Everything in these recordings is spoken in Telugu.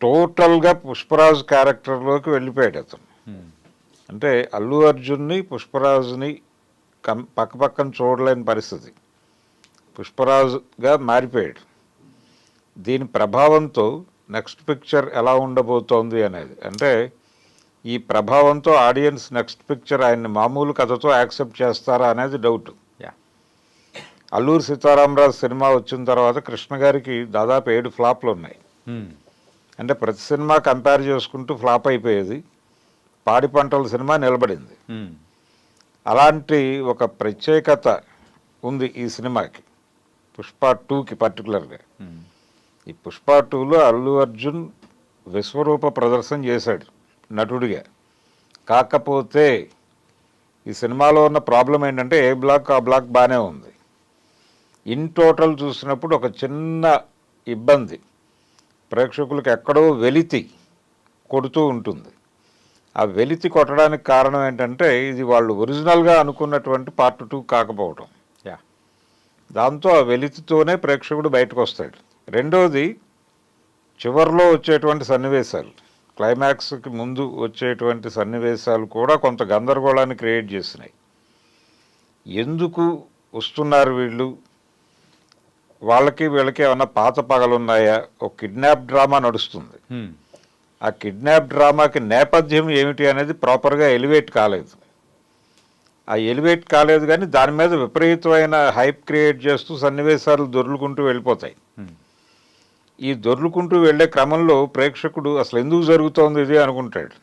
టోటల్గా పుష్పరాజు క్యారెక్టర్లోకి వెళ్ళిపోయాడు అతను. అంటే అల్లు అర్జున్ని పుష్పరాజుని పక్కపక్కన చూడలేని పరిస్థితి, పుష్పరాజుగా మారిపోయాడు. దీని ప్రభావంతో నెక్స్ట్ పిక్చర్ ఎలా ఉండబోతోంది అనేది, అంటే ఈ ప్రభావంతో ఆడియన్స్ నెక్స్ట్ పిక్చర్ ఆయన్ని మామూలు కథతో యాక్సెప్ట్ చేస్తారా అనేది డౌట్. అల్లూరి సీతారామరాజు సినిమా వచ్చిన తర్వాత కృష్ణ గారికి దాదాపు 7 ఫ్లాప్లు ఉన్నాయి. అంటే ప్రతి సినిమా కంపేర్ చేసుకుంటూ ఫ్లాప్ అయిపోయేది. పాడి పంటల సినిమా నిలబడింది. అలాంటి ఒక ప్రత్యేకత ఉంది ఈ సినిమాకి, పుష్ప 2కి పర్టికులర్గా. ఈ పుష్ప 2లో అల్లు అర్జున్ విశ్వరూప ప్రదర్శన చేశాడు నటుడిగా. కాకపోతే ఈ సినిమాలో ఉన్న ప్రాబ్లం ఏంటంటే ఏ బ్లాక్ ఆ బ్లాక్ బాగానే ఉంది. ఇన్ టోటల్ చూసినప్పుడు ఒక చిన్న ఇబ్బంది, ప్రేక్షకులకు ఎక్కడో వెలితి కొడుతూ ఉంటుంది. ఆ వెలితి కొట్టడానికి కారణం ఏంటంటే ఇది వాళ్ళు ఒరిజినల్గా అనుకున్నటువంటి పార్ట్ 2 కాకపోవడం. దాంతో ఆ వెలితితోనే ప్రేక్షకుడు బయటకు వస్తాడు. రెండోది, చివరిలో వచ్చేటువంటి సన్నివేశాలు, క్లైమాక్స్కి ముందు వచ్చేటువంటి సన్నివేశాలు కూడా కొంత గందరగోళాన్ని క్రియేట్ చేసినాయి. ఎందుకు వస్తున్నారు వీళ్ళు, వాళ్ళకి వీళ్ళకి ఏమన్నా పాత పగలున్నాయా? ఒక కిడ్నాప్ డ్రామా నడుస్తుంది. ఆ కిడ్నాప్ డ్రామాకి నేపథ్యం ఏమిటి అనేది ప్రాపర్గా ఎలివేట్ కాలేదు. ఆ ఎలివేట్ కాలేదు కానీ దాని మీద విపరీతమైన హైప్ క్రియేట్ చేస్తూ సన్నివేశాలు దొర్లుకుంటూ వెళ్ళిపోతాయి. ఈ దొర్లుకుంటూ వెళ్ళే క్రమంలో ప్రేక్షకుడు అసలు ఎందుకు జరుగుతోంది ఇది అనుకుంటాడు.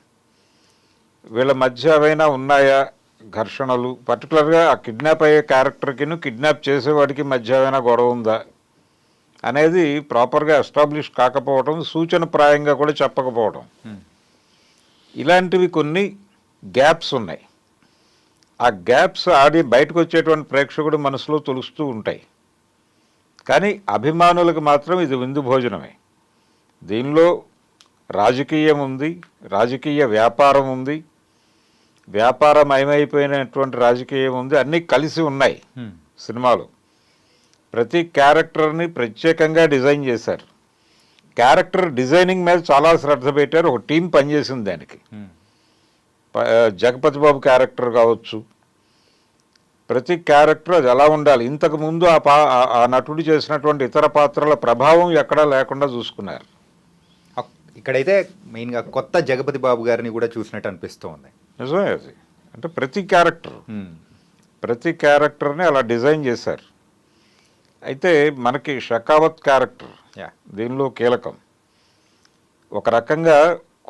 వీళ్ళ మధ్య ఏవైనా ఉన్నాయా ఘర్షణలు, పర్టికులర్గా ఆ కిడ్నాప్ అయ్యే క్యారెక్టర్కిను కిడ్నాప్ చేసేవాడికి మధ్య ఏమైనా గొడవ ఉందా అనేది ప్రాపర్గా ఎస్టాబ్లిష్ కాకపోవడం, సూచనప్రాయంగా కూడా చెప్పకపోవడం, ఇలాంటివి కొన్ని గ్యాప్స్ ఉన్నాయి. ఆ గ్యాప్స్ బయటకు వచ్చేటువంటి ప్రేక్షకుడు మనసులో తొలుస్తూ ఉంటాయి. కానీ అభిమానులకు మాత్రం ఇది విందు భోజనమే. దీనిలో రాజకీయం ఉంది, రాజకీయ వ్యాపారం ఉంది, వ్యాపారమయమైపోయినటువంటి రాజకీయం ఉంది, అన్నీ కలిసి ఉన్నాయి సినిమాలో. ప్రతి క్యారెక్టర్ని ప్రత్యేకంగా డిజైన్ చేశారు. క్యారెక్టర్ డిజైనింగ్ మీద చాలా శ్రద్ధ పెట్టారు. ఒక టీం పనిచేసింది దానికి. జగపతి బాబు క్యారెక్టర్ కావచ్చు, ప్రతి క్యారెక్టర్ అది ఎలా ఉండాలి, ఇంతకుముందు ఆ నటుడు చేసినటువంటి ఇతర పాత్రల ప్రభావం ఎక్కడా లేకుండా చూసుకున్నారు. ఇక్కడైతే మెయిన్గా కొత్త జగపతి బాబు గారిని కూడా చూసినట్టు అనిపిస్తుంది. నిజమే అది. అంటే ప్రతి క్యారెక్టర్ని అలా డిజైన్ చేశారు. అయితే మనకి షకావత్ క్యారెక్టర్ దీనిలో కీలకం. ఒక రకంగా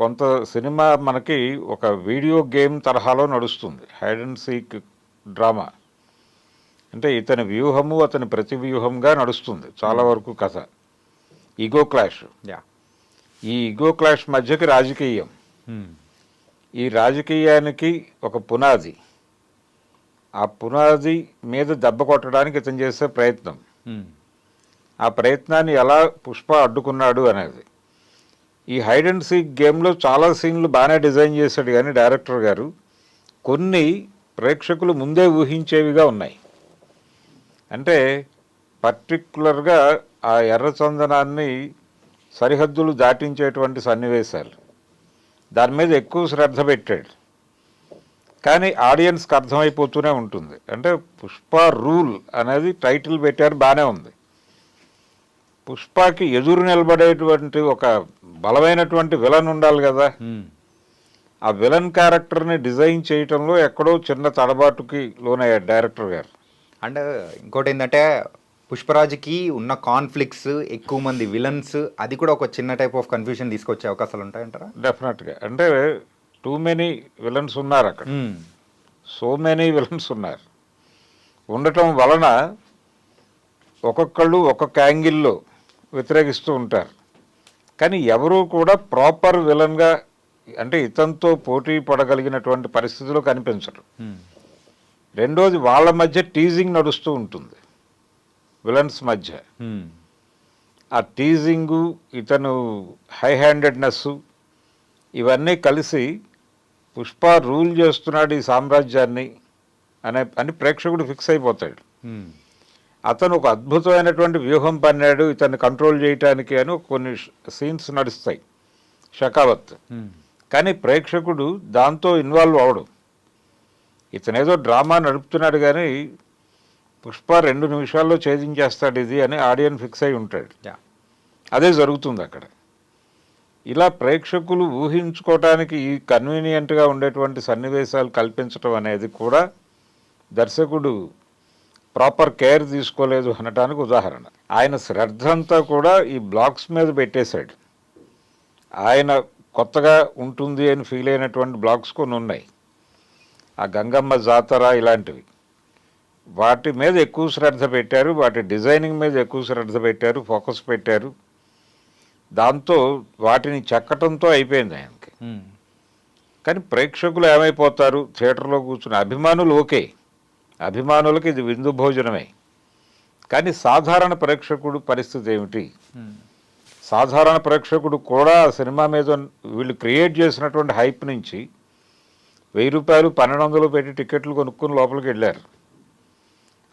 కొంత సినిమా మనకి ఒక వీడియో గేమ్ తరహాలో నడుస్తుంది, హైడ్ అండ్ సీక్ డ్రామా. అంటే ఇతని వ్యూహము అతని ప్రతి వ్యూహంగా నడుస్తుంది చాలా వరకు కథ. ఈగో క్లాష్, ఈ ఈగో క్లాష్ మధ్యకి రాజకీయం, ఈ రాజకీయానికి ఒక పునాది, ఆ పునాది మీద దెబ్బ కొట్టడానికి ఇతను చేసే ప్రయత్నం, ఆ ప్రయత్నాన్ని ఎలా పుష్ప అడ్డుకున్నాడు అనేది. ఈ హైడ్ అండ్ సీక్ గేమ్లో చాలా సీన్లు బాగానే డిజైన్ చేశాడు కానీ డైరెక్టర్ గారు కొన్ని ప్రేక్షకులు ముందే ఊహించేవిగా ఉన్నాయి. అంటే పర్టికులర్గా ఆ ఎర్రచందనాన్ని సరిహద్దులు దాటించేటువంటి సన్నివేశాలు, దాని మీద ఎక్కువ శ్రద్ధ పెట్టాడు. కానీ ఆడియన్స్కి అర్థమైపోతూనే ఉంటుంది. అంటే పుష్ప రూల్ అనేది టైటిల్ పెట్టారు, బాగానే ఉంది. పుష్పకి ఎదురు నిలబడేటువంటి ఒక బలమైనటువంటి విలన్ ఉండాలి కదా. ఆ విలన్ క్యారెక్టర్ని డిజైన్ చేయటంలో ఎక్కడో చిన్న తడబాటుకి లోనయ్యాడు డైరెక్టర్ గారు. అండ్ ఇంకోటి ఏంటంటే పుష్పరాజ్కి ఉన్న కాన్ఫ్లిక్ట్స్, ఎక్కువ మంది విలన్స్, అది కూడా ఒక చిన్న టైప్ ఆఫ్ కన్ఫ్యూజన్ తీసుకొచ్చే అవకాశాలు ఉంటాయంటారా? డెఫినెట్గా. అంటే టూ మెనీ విలన్స్ ఉన్నారు అక్కడ, సో మెనీ విలన్స్ ఉన్నారు. ఉండటం వలన ఒక్కొక్కళ్ళు ఒక్కొక్క యాంగిల్లో వ్యతిరేకిస్తూ ఉంటారు. కానీ ఎవరూ కూడా ప్రాపర్ విలన్గా, అంటే ఇతనితో పోటీ పడగలిగినటువంటి పరిస్థితిలో కనిపించరు. రెండోది, వాళ్ళ మధ్య టీజింగ్ నడుస్తూ ఉంటుంది విలన్స్ మధ్య. ఆ టీజింగు, ఇతను హై హ్యాండెడ్నెస్, ఇవన్నీ కలిసి పుష్ప రూల్ చేస్తున్నాడు ఈ సామ్రాజ్యాన్ని అని ప్రేక్షకుడు ఫిక్స్ అయిపోతాడు. అతను ఒక అద్భుతమైనటువంటి వ్యూహం పన్నాడు ఇతన్ని కంట్రోల్ చేయటానికి అని కొన్ని సీన్స్ నడుస్తాయి. షకావత్. కానీ ప్రేక్షకుడు దాంతో ఇన్వాల్వ్ అవడు. ఇతనేదో డ్రామా నడుపుతున్నాడు కానీ పుష్ప 2 నిమిషాల్లో ఛేదించేస్తాడు ఇది అని ఆడియన్స్ ఫిక్స్ అయి ఉంటాడు. అదే జరుగుతుంది అక్కడ. ఇలా ప్రేక్షకులు ఊహించుకోవటానికి ఈ కన్వీనియంట్గా ఉండేటువంటి సన్నివేశాలు కల్పించడం అనేది కూడా దర్శకుడు ప్రాపర్ కేర్ తీసుకోలేదు అనటానికి ఉదాహరణ. ఆయన శ్రద్ధ అంతా కూడా ఈ బ్లాక్స్ మీద పెట్టేశాడు. ఆయన కొత్తగా ఉంటుంది అని ఫీల్ అయినటువంటి బ్లాక్స్ కొన్ని ఉన్నాయి, ఆ గంగమ్మ జాతర ఇలాంటివి. వాటి మీద ఎక్కువ శ్రద్ధ పెట్టారు, వాటి డిజైనింగ్ మీద ఎక్కువ శ్రద్ధ పెట్టారు, ఫోకస్ పెట్టారు. దాంతో వాటిని చెక్కటంతో అయిపోయింది ఆయనకి. కానీ ప్రేక్షకులు ఏమైపోతారు, థియేటర్లో కూర్చున్న అభిమానులు ఓకే, అభిమానులకి ఇది విందు భోజనమే. కానీ సాధారణ ప్రేక్షకుడు పరిస్థితి ఏమిటి? సాధారణ ప్రేక్షకుడు కూడా సినిమా మీద వీళ్ళు క్రియేట్ చేసినటువంటి హైప్ నుంచి 1000 రూపాయలు 1200 పెట్టి టికెట్లు కొనుక్కుని లోపలికి వెళ్ళారు.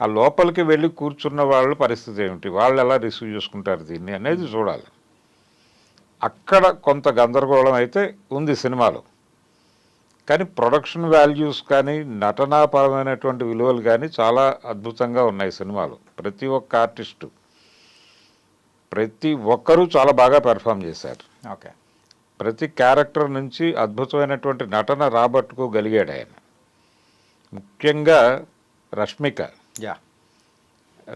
ఆ లోపలికి వెళ్ళి కూర్చున్న వాళ్ళ పరిస్థితి ఏమిటి, వాళ్ళు ఎలా రిసీవ్ చేసుకుంటారు దీన్ని అనేది చూడాలి. అక్కడ కొంత గందరగోళం అయితే ఉంది సినిమాలో. కానీ ప్రొడక్షన్ వాల్యూస్ కానీ నటనాపరమైనటువంటి విలువలు కానీ చాలా అద్భుతంగా ఉన్నాయి సినిమాలో. ప్రతి ఒక్క ఆర్టిస్టు, ప్రతి ఒక్కరూ చాలా బాగా పెర్ఫామ్ చేశారు. ఓకే, ప్రతి క్యారెక్టర్ నుంచి అద్భుతమైనటువంటి నటన రాబట్టుకోగలిగాడు ఆయన. ముఖ్యంగా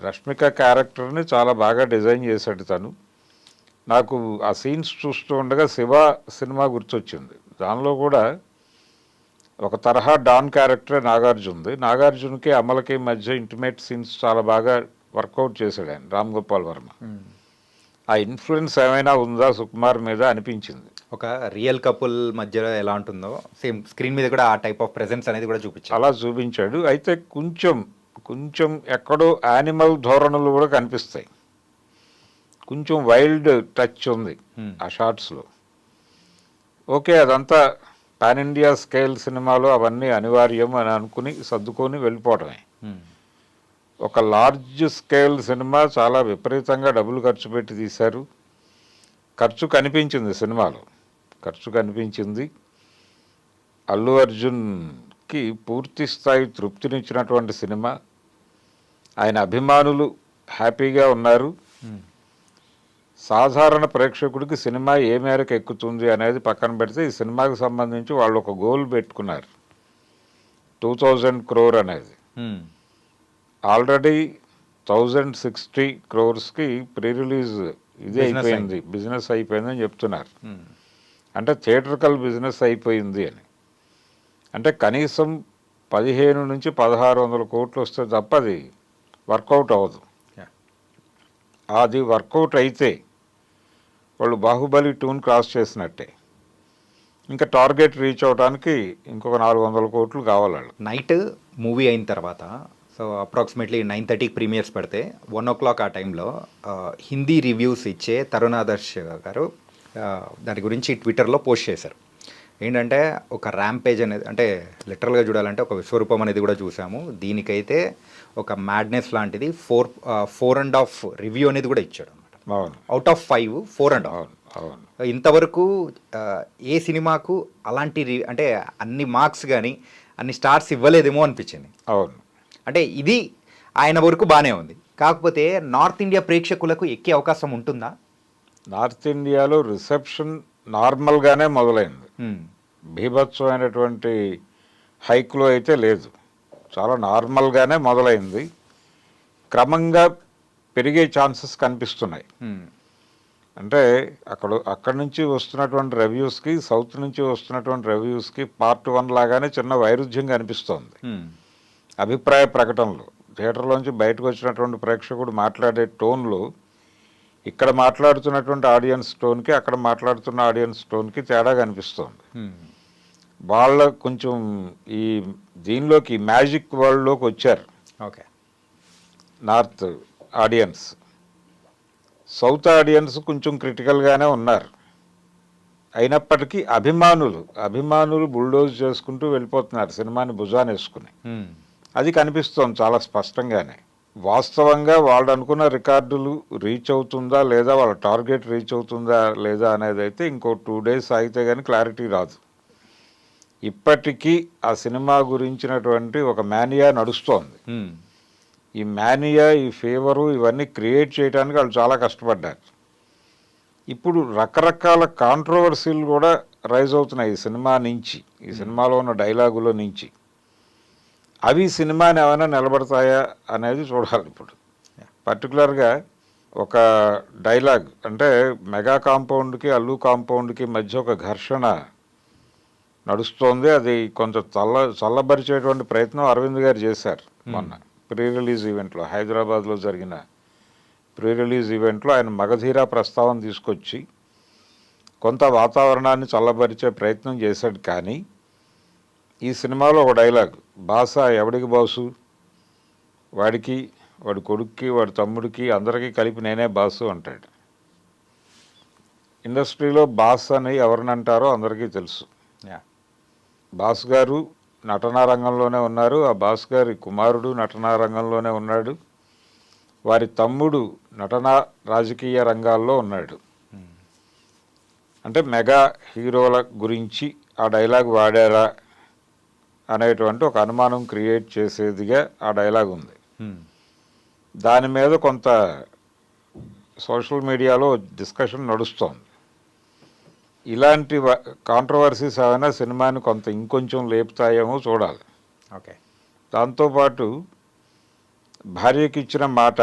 రష్మిక క్యారెక్టర్ని చాలా బాగా డిజైన్ చేశాడు తను. నాకు ఆ సీన్స్ చూస్తూ ఉండగా శివ సినిమా గుర్తొచ్చింది. దానిలో కూడా ఒక తరహా డాన్ క్యారెక్టరే నాగార్జునది. నాగార్జునకి అమలకి మధ్య ఇంటిమేట్ సీన్స్ చాలా బాగా వర్కౌట్ చేశాడు ఆయన, రామ్ గోపాల్ వర్మ. ఆ ఇన్ఫ్లుయెన్స్ ఏమైనా ఉందా సుకుమార్ మీద అనిపించింది. ఒక రియల్ కపుల్ మధ్యలో ఎలా ఉంటుందో సేమ్ స్క్రీన్ మీద కూడా ఆ టైప్ ఆఫ్ ప్రెజెన్స్ అనేది కూడా చూపించాడు. అలా చూపించాడు. అయితే కొంచెం ఎక్కడో యానిమల్ ధోరణులు కూడా కనిపిస్తాయి. కొంచెం వైల్డ్ టచ్ ఉంది ఆ షార్ట్స్లో. ఓకే, అదంతా పాన్ ఇండియా స్కేల్ సినిమాలో అవన్నీ అనివార్యం అని అనుకుని సర్దుకొని వెళ్ళిపోవడమే. ఒక లార్జ్ స్కేల్ సినిమా చాలా విపరీతంగా డబ్బులు ఖర్చు పెట్టి తీశారు. ఖర్చు కనిపించింది సినిమాలో, ఖర్చు కనిపించింది. అల్లు అర్జున్కి పూర్తి స్థాయి తృప్తినిచ్చినటువంటి సినిమా. ఆయన అభిమానులు హ్యాపీగా ఉన్నారు. సాధారణ ప్రేక్షకుడికి సినిమా ఏ మేరకు ఎక్కుతుంది అనేది పక్కన పెడితే ఈ సినిమాకి సంబంధించి వాళ్ళు ఒక గోల్ పెట్టుకున్నారు, 2000 crore అనేది. ఆల్రెడీ 1060 crores ప్రీ రిలీజ్ ఇదే అయిపోయింది, బిజినెస్ అయిపోయిందని చెప్తున్నారు. అంటే థియేటర్కల్ బిజినెస్ అయిపోయింది అని. అంటే కనీసం 15 నుంచి 1600 కోట్లు వస్తే తప్ప అది వర్కౌట్ అవ్వదు. అది వర్కౌట్ అయితే వాళ్ళు బాహుబలి 2ని క్రాస్ చేసినట్టే. ఇంకా టార్గెట్ రీచ్ అవడానికి ఇంకొక 400 కోట్లు కావాలి వాళ్ళు. నైట్ మూవీ అయిన తర్వాత సో అప్రాక్సిమేట్లీ 9:30 ప్రీమియర్స్ పడితే 1 o'clock ఆ టైంలో హిందీ రివ్యూస్ ఇచ్చే తరుణ్ ఆదర్శ్ గారు దాని గురించి ట్విట్టర్లో పోస్ట్ చేశారు. ఏంటంటే ఒక ర్యాంపేజ్ అనేది, అంటే లిటరల్గా చూడాలంటే ఒక విశ్వరూపం అనేది కూడా చూసాము. దీనికైతే ఒక మ్యాడ్నెస్ లాంటిది 4.5 రివ్యూ అనేది కూడా ఇచ్చాడు అనమాట. Out of 5 4.5. ఇంతవరకు ఏ సినిమాకు అలాంటి అంటే అన్ని మార్క్స్ కానీ అన్ని స్టార్స్ ఇవ్వలేదేమో అనిపించింది. అవును, అంటే ఇది ఆయన వరకు బాగానే ఉంది. కాకపోతే నార్త్ ఇండియా ప్రేక్షకులకు ఎక్కే అవకాశం ఉంటుందా? నార్త్ ఇండియాలో రిసెప్షన్ నార్మల్గానే మొదలైంది. బీభత్సమైనటువంటి హైక్లో అయితే లేదు, చాలా నార్మల్గానే మొదలైంది. క్రమంగా పెరిగే ఛాన్సెస్ కనిపిస్తున్నాయి. అంటే అక్కడి నుంచి వస్తున్నటువంటి రివ్యూస్కి, సౌత్ నుంచి వస్తున్నటువంటి రివ్యూస్కి పార్ట్ 1 లాగానే చిన్న వైరుధ్యం కనిపిస్తోంది అభిప్రాయ ప్రకటనలో. థియేటర్లోంచి బయటకు వచ్చినటువంటి ప్రేక్షకుడు మాట్లాడే టోన్లో ఇక్కడ మాట్లాడుతున్నటువంటి ఆడియన్స్ టోన్కి, అక్కడ మాట్లాడుతున్న ఆడియన్స్ టోన్కి తేడా కనిపిస్తోంది. వాళ్ళ కొంచెం ఈ దీనిలోకి మ్యాజిక్ వరల్డ్లోకి వచ్చారు. Okay, north audience. South audience కొంచెం క్రిటికల్గానే ఉన్నారు. అయినప్పటికీ అభిమానులు బుల్డోజ్ చేసుకుంటూ వెళ్ళిపోతున్నారు సినిమాని భుజాన్ని వేసుకుని. అది కనిపిస్తోంది చాలా స్పష్టంగానే. వాస్తవంగా వాళ్ళు అనుకున్న రికార్డులు రీచ్ అవుతుందా లేదా, వాళ్ళ టార్గెట్ రీచ్ అవుతుందా లేదా అనేది అయితే ఇంకో 2 days ఆగితే కానీ క్లారిటీ రాదు. ఇప్పటికీ ఆ సినిమా గురించినటువంటి ఒక మేనియా నడుస్తోంది. ఈ మేనియా, ఈ ఫీవరు ఇవన్నీ క్రియేట్ చేయడానికి వాళ్ళు చాలా కష్టపడ్డారు. ఇప్పుడు రకరకాల కాంట్రవర్సీలు కూడా రైజ్ అవుతున్నాయి ఈ సినిమా నుంచి, ఈ సినిమాలో ఉన్న డైలాగుల నుంచి. అవి సినిమాని ఏమైనా నిలబడతాయా అనేది చూడాలి. ఇప్పుడు పర్టికులర్గా ఒక డైలాగ్ అంటే మెగా కాంపౌండ్కి అల్లు కాంపౌండ్కి మధ్య ఒక ఘర్షణ నడుస్తోంది. అది కొంచెం చల్లబరిచేటువంటి ప్రయత్నం అరవింద్ గారు చేశారు మొన్న ప్రీ రిలీజ్ ఈవెంట్లో. హైదరాబాద్లో జరిగిన ప్రీ రిలీజ్ ఈవెంట్లో ఆయన మగధీర ప్రస్తావన తీసుకొచ్చి కొంత వాతావరణాన్ని చల్లబరిచే ప్రయత్నం చేశాడు. కానీ ఈ సినిమాలో ఒక డైలాగ్, బాస ఎవడికి బాసు, వాడికి, వాడి కొడుక్కి, వాడి తమ్ముడికి, అందరికీ కలిపి నేనే బాసు అంటాడు. ఇండస్ట్రీలో బాస్ అని ఎవరిని అంటారో అందరికీ తెలుసు. బాస్ గారు నటనా రంగంలోనే ఉన్నారు, ఆ బాస్ గారి కుమారుడు నటనా రంగంలోనే ఉన్నాడు, వారి తమ్ముడు నటనా రాజకీయ రంగాల్లో ఉన్నాడు. అంటే మెగా హీరోల గురించి ఆ డైలాగ్ వాడారా అనేటువంటి ఒక అనుమానం క్రియేట్ చేసేదిగా ఆ డైలాగ్ ఉంది. దాని మీద కొంత సోషల్ మీడియాలో డిస్కషన్ నడుస్తోంది. ఇలాంటి కాంట్రవర్సీస్ ఏమైనా సినిమాని కొంత ఇంకొంచెం లేపుతాయేమో చూడాలి. ఓకే. దాంతోపాటు భార్యకి ఇచ్చిన మాట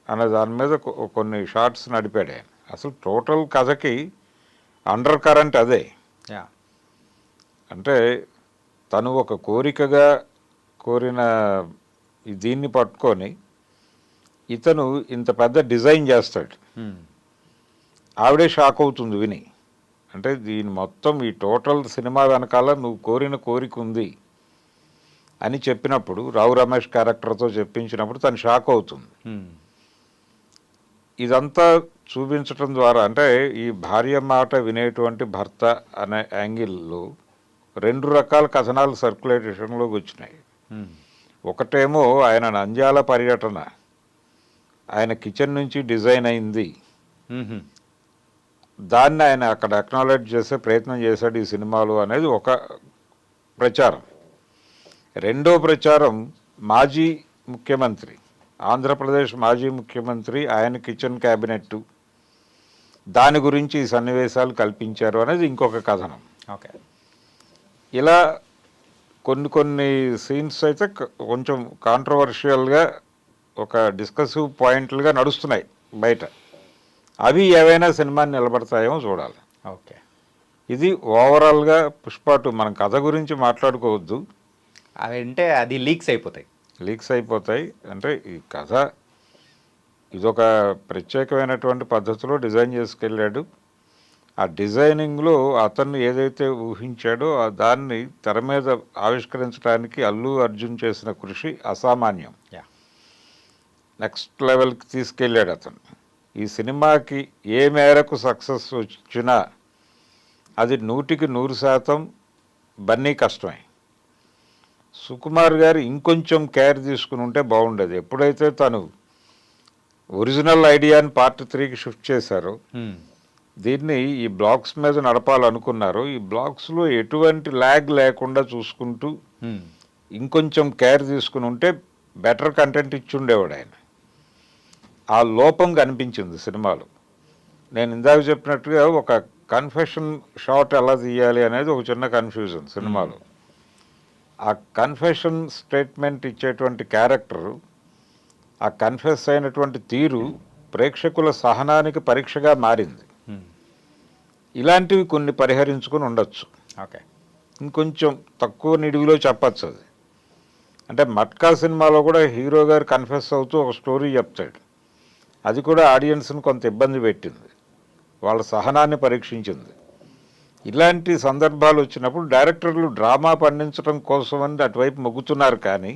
అనే దాని మీద కొన్ని షార్ట్స్ నడిపాడు ఆయన. అసలు టోటల్ కథకి అండర్ కరెంట్ అదే. అంటే తను ఒక కోరికగా కోరిన దీన్ని పట్టుకొని ఇతను ఇంత పెద్ద డిజైన్ చేస్తాడు. ఆవిడే షాక్ అవుతుంది విని. అంటే దీని మొత్తం ఈ టోటల్ సినిమా వెనకాల నువ్వు కోరిన కోరిక ఉంది అని చెప్పినప్పుడు, రావు రమేష్ క్యారెక్టర్తో చెప్పించినప్పుడు తను షాక్ అవుతుంది. ఇదంతా చూపించటం ద్వారా అంటే ఈ భార్య మాట వినేటువంటి భర్త అనే యాంగిల్లో 2 రకాల కథనాలు సర్క్యులేషన్లోకి వచ్చినాయి. ఒకటేమో ఆయన నంద్యాల పర్యటన, ఆయన కిచెన్ నుంచి డిజైన్ అయింది, దాన్ని ఆయన అక్కడ అక్నాలెడ్జ్ చేసే ప్రయత్నం చేశాడు ఈ సినిమాలో అనేది ఒక ప్రచారం. రెండో ప్రచారం మాజీ ముఖ్యమంత్రి, ఆంధ్రప్రదేశ్ మాజీ ముఖ్యమంత్రి, ఆయన కిచెన్ క్యాబినెట్, దాని గురించి ఈ సన్నివేశాలు కల్పించారు అనేది ఇంకొక కథనం. ఓకే. ఇలా కొన్ని సీన్స్ అయితే కొంచెం కాంట్రవర్షియల్గా ఒక డిస్కసివ్ పాయింట్లుగా నడుస్తున్నాయి బయట. అవి ఏవైనా సినిమాని నిలబడతాయేమో చూడాలి. ఓకే. ఇది ఓవరాల్గా పుష్ప 2. మనం కథ గురించి మాట్లాడుకోవద్దు, అవి అంటే అది లీక్స్ అయిపోతాయి. అంటే ఈ కథ ఇదొక ప్రత్యేకమైనటువంటి పద్ధతిలో డిజైన్ చేసుకెళ్ళాడు. ఆ డిజైనింగ్లో అతన్ని ఏదైతే ఊహించాడో దాన్ని తెర మీద ఆవిష్కరించడానికి అల్లు అర్జున్ చేసిన కృషి అసామాన్యం. నెక్స్ట్ లెవెల్కి తీసుకెళ్ళాడు అతను. ఈ సినిమాకి ఏ మేరకు సక్సెస్ వచ్చినా అది 100% బన్నీ కష్టమే. సుకుమార్ గారు ఇంకొంచెం కేర్ తీసుకుని ఉంటే బాగుండేది. ఎప్పుడైతే తను ఒరిజినల్ ఐడియాని పార్ట్ 3కి షిఫ్ట్ చేశారో, దీన్ని ఈ బ్లాక్స్ మీద నడపాలనుకున్నారు, ఈ బ్లాక్స్లో ఎటువంటి ల్యాగ్ లేకుండా చూసుకుంటూ ఇంకొంచెం కేర్ తీసుకుని ఉంటే బెటర్ కంటెంట్ ఇచ్చి ఉండేవాడు ఆయన. ఆ లోపం కనిపించింది సినిమాలో. నేను ఇందాక చెప్పినట్టుగా ఒక కన్ఫెషన్ షాట్ ఎలా తీయాలి అనేది ఒక చిన్న కన్ఫ్యూజన్ సినిమాలో. ఆ కన్ఫెషన్ స్టేట్మెంట్ ఇచ్చేటువంటి క్యారెక్టరు, ఆ కన్ఫెస్ అయినటువంటి తీరు ప్రేక్షకుల సహనానికి పరీక్షగా మారింది. ఇలాంటివి కొన్ని పరిహరించుకొని ఉండొచ్చు. ఓకే. ఇంకొంచెం తక్కువ నిడివిలో చెప్పచ్చు అది. అంటే మట్కా సినిమాలో కూడా హీరో గారు కన్ఫెస్ అవుతూ ఒక స్టోరీ చెప్తాడు. అది కూడా ఆడియన్స్ని కొంత ఇబ్బంది పెట్టింది, వాళ్ళ సహనాన్ని పరీక్షించింది. ఇలాంటి సందర్భాలు వచ్చినప్పుడు డైరెక్టర్లు డ్రామా పండించడం కోసమని అటువైపు మొగ్గుతున్నారు. కానీ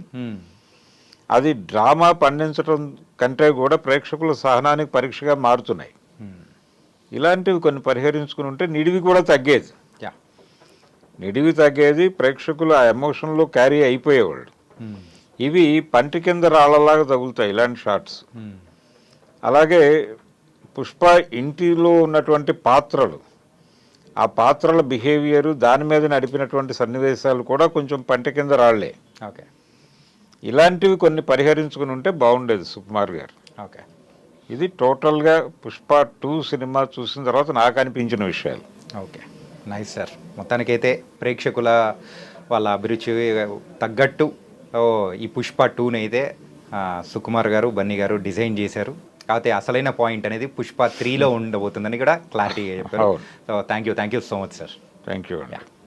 అది డ్రామా పండించడం కంటే కూడా ప్రేక్షకుల సహనానికి పరీక్షగా మారుతున్నాయి. ఇలాంటివి కొన్ని పరిహరించుకుని ఉంటే నిడివి కూడా తగ్గేది. ప్రేక్షకులు ఆ ఎమోషన్లో క్యారీ అయిపోయేవాళ్ళు. ఇవి పంటి కింద రాళ్ళలాగా తగులుతాయి ఇలాంటి షాట్స్. అలాగే పుష్ప ఇంటిలో ఉన్నటువంటి పాత్రలు, ఆ పాత్రల బిహేవియరు, దాని మీద నడిపినటువంటి సన్నివేశాలు కూడా కొంచెం పంటి కింద రాళ్లే. ఓకే. ఇలాంటివి కొన్ని పరిహరించుకుని ఉంటే బాగుండేది సుకుమార్ గారు. ఓకే. ఇది టోటల్గా పుష్ప 2 సినిమా చూసిన తర్వాత నాకు అనిపించిన విషయాలు. Okay, nice sir. మొత్తానికైతే ప్రేక్షకుల వాళ్ళ అభిరుచి తగ్గట్టు ఈ పుష్ప 2ని అయితే సుకుమార్ గారు, బన్నీ గారు డిజైన్ చేశారు. కాకపోతే అసలైన పాయింట్ అనేది పుష్ప 3లో ఉండబోతుందని కూడా క్లారిటీగా చెప్పారు. So thank you so much sir. Thank you అండి.